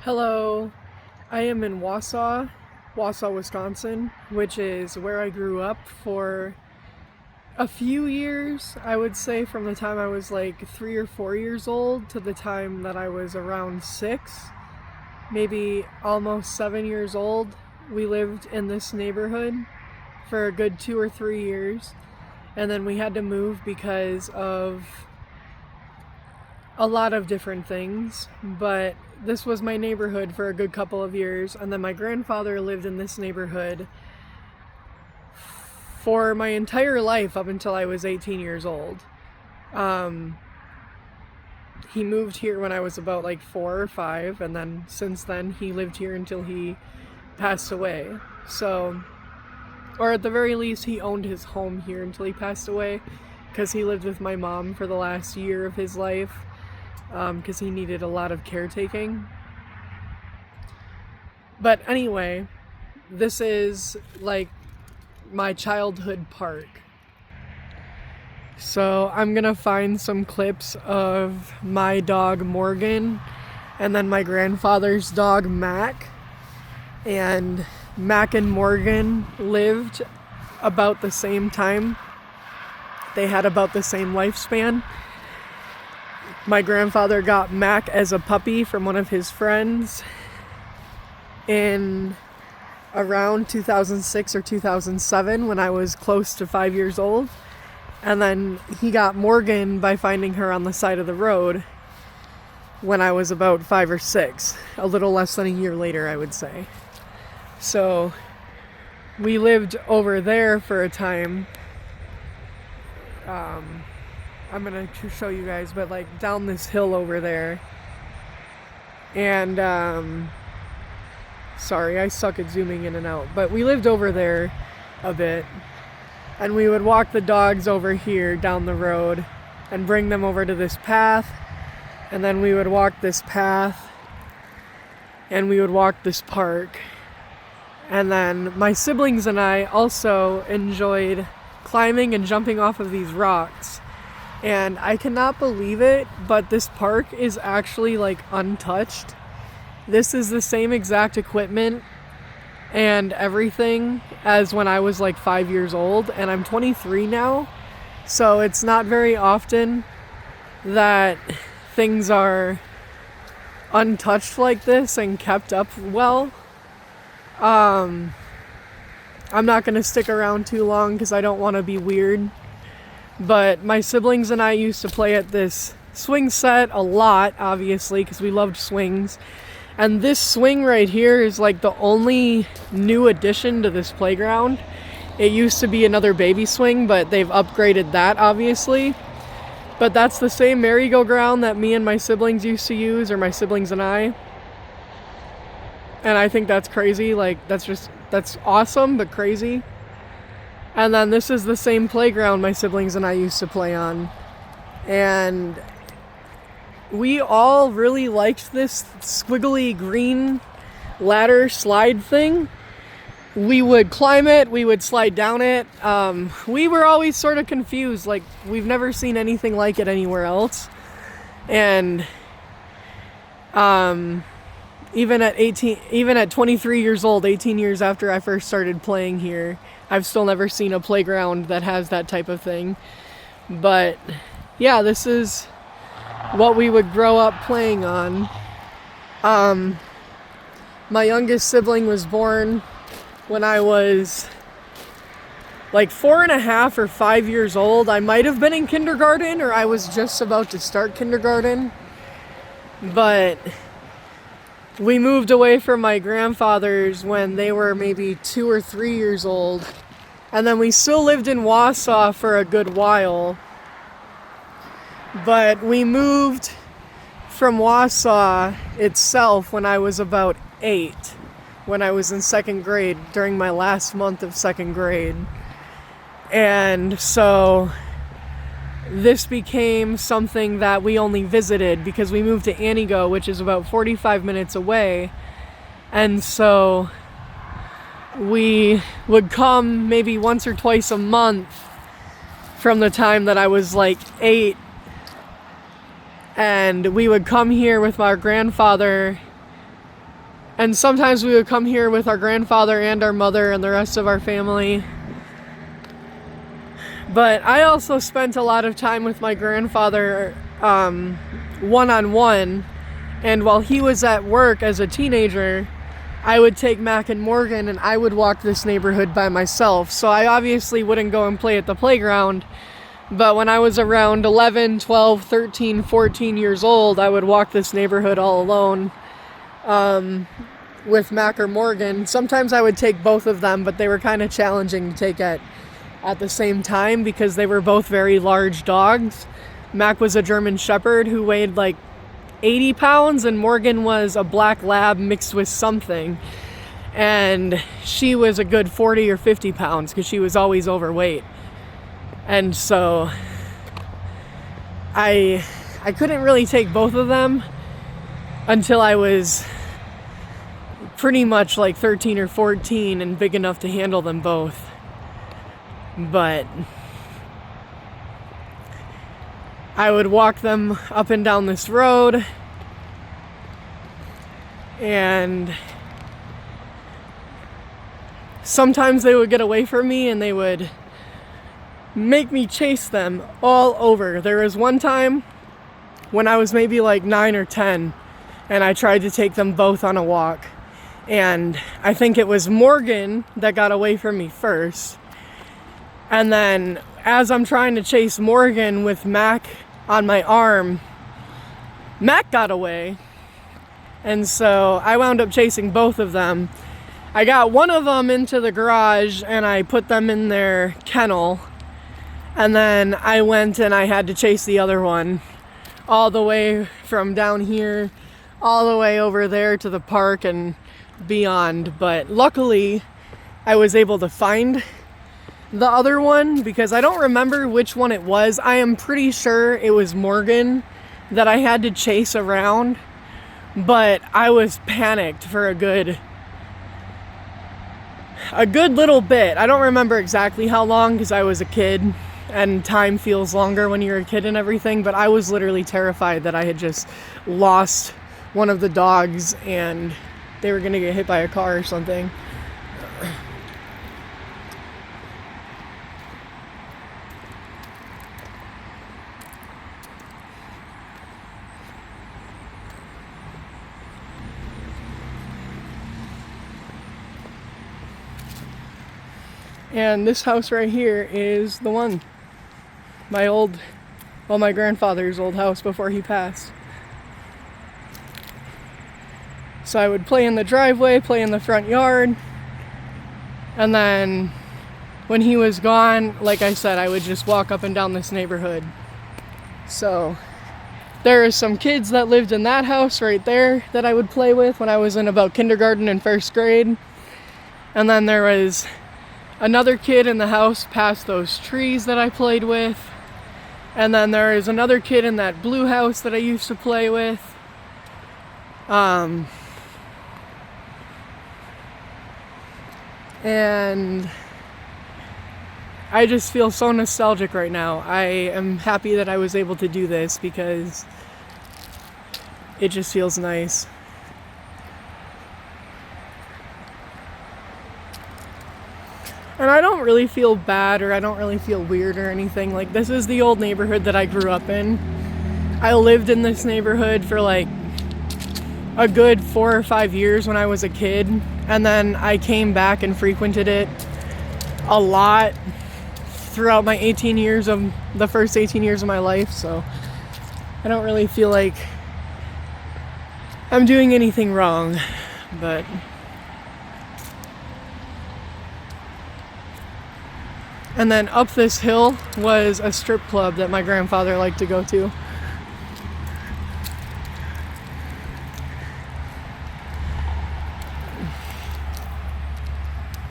Hello, I am in Wausau, Wisconsin, which is where I grew up for a few years. I would say from the time I was like 3 or 4 years old to the time that I was around 6, maybe almost 7 years old. We lived in this neighborhood for a good 2 or 3 years, and then we had to move because of a lot of different things, but this was my neighborhood for a good couple of years, and then my grandfather lived in this neighborhood for my entire life up until I was 18 years old. He moved here when I was about like 4 or 5, and then since then he lived here until he passed away. So, or at the very least, he owned his home here until he passed away, because he lived with my mom for the last year of his life, because he needed a lot of caretaking. But anyway, this is like my childhood park. So I'm gonna find some clips of my dog Morgan and then my grandfather's dog Mac. And Mac and Morgan lived about the same time. They had about the same lifespan. My grandfather got Mac as a puppy from one of his friends in around 2006 or 2007 when I was close to 5 years old. And then he got Morgan by finding her on the side of the road when I was about 5 or 6, a little less than a year later, I would say. So we lived over there for a time. I'm gonna show you guys, but like down this hill over there. And sorry, I suck at zooming in and out, but we lived over there a bit, and we would walk the dogs over here down the road and bring them over to this path, and then we would walk this path and we would walk this park. And then my siblings and I also enjoyed climbing and jumping off of these rocks. And I cannot believe it, but this park is actually like untouched. This is the same exact equipment and everything as when I was like 5 years old, and I'm 23 now. So it's not very often that things are untouched like this and kept up well. I'm not gonna stick around too long because I don't want to be weird. But my siblings and I used to play at this swing set a lot, obviously, because we loved swings. And this swing right here is like the only new addition to this playground. It used to be another baby swing, but they've upgraded that, obviously. But that's the same merry-go-round that me and my siblings used to use, or my siblings and I. And I think that's crazy. Like, that's awesome, but crazy. And then this is the same playground my siblings and I used to play on. And we all really liked this squiggly green ladder slide thing. We would climb it, we would slide down it. We were always sort of confused, like we've never seen anything like it anywhere else. And even at 23 years old, 18 years after I first started playing here, I've still never seen a playground that has that type of thing. But yeah, this is what we would grow up playing on. My youngest sibling was born when I was like 4.5 or 5 years old. I might have been in kindergarten, or I was just about to start kindergarten. But we moved away from my grandfather's when they were maybe 2 or 3 years old. And then we still lived in Wausau for a good while. But we moved from Wausau itself when I was about 8, when I was in 2nd grade, during my last month of 2nd grade. And so this became something that we only visited because we moved to Anigo, which is about 45 minutes away. And so we would come maybe once or twice a month from the time that I was like 8. And we would come here with my grandfather And sometimes we would come here with our grandfather and our mother and the rest of our family. But I also spent a lot of time with my grandfather one-on-one. And while he was at work as a teenager, I would take Mac and Morgan and I would walk this neighborhood by myself. So I obviously wouldn't go and play at the playground. But when I was around 11, 12, 13, 14 years old, I would walk this neighborhood all alone with Mac or Morgan. Sometimes I would take both of them, but they were kind of challenging to take at the same time because they were both very large dogs. Mac was a German Shepherd who weighed like 80 pounds, and Morgan was a black lab mixed with something. And she was a good 40 or 50 pounds because she was always overweight. And so I couldn't really take both of them until I was pretty much like 13 or 14 and big enough to handle them both. But I would walk them up and down this road, and sometimes they would get away from me and they would make me chase them all over. There was one time when I was maybe like 9 or 10 and I tried to take them both on a walk, and I think it was Morgan that got away from me first. And then as I'm trying to chase Morgan with Mac on my arm, Mac got away. And so I wound up chasing both of them. I got one of them into the garage and I put them in their kennel. And then I went and I had to chase the other one all the way from down here, all the way over there to the park and beyond. But luckily, I was able to find the other one because I don't remember which one it was. I am pretty sure it was Morgan that I had to chase around, but I was panicked for a good little bit. I don't remember exactly how long because I was a kid and time feels longer when you're a kid and everything, but I was literally terrified that I had just lost one of the dogs and they were gonna get hit by a car or something. And this house right here is the one. My grandfather's old house before he passed. So I would play in the driveway, play in the front yard, and then when he was gone, like I said, I would just walk up and down this neighborhood. So there are some kids that lived in that house right there that I would play with when I was in about kindergarten and first grade. And then there was another kid in the house past those trees that I played with. And then there is another kid in that blue house that I used to play with. And I just feel so nostalgic right now. I am happy that I was able to do this because it just feels nice. And I don't really feel bad or I don't really feel weird or anything. Like, this is the old neighborhood that I grew up in. I lived in this neighborhood for like a good 4 or 5 years when I was a kid. And then I came back and frequented it a lot throughout my the first 18 years of my life. So I don't really feel like I'm doing anything wrong, but and then up this hill was a strip club that my grandfather liked to go to.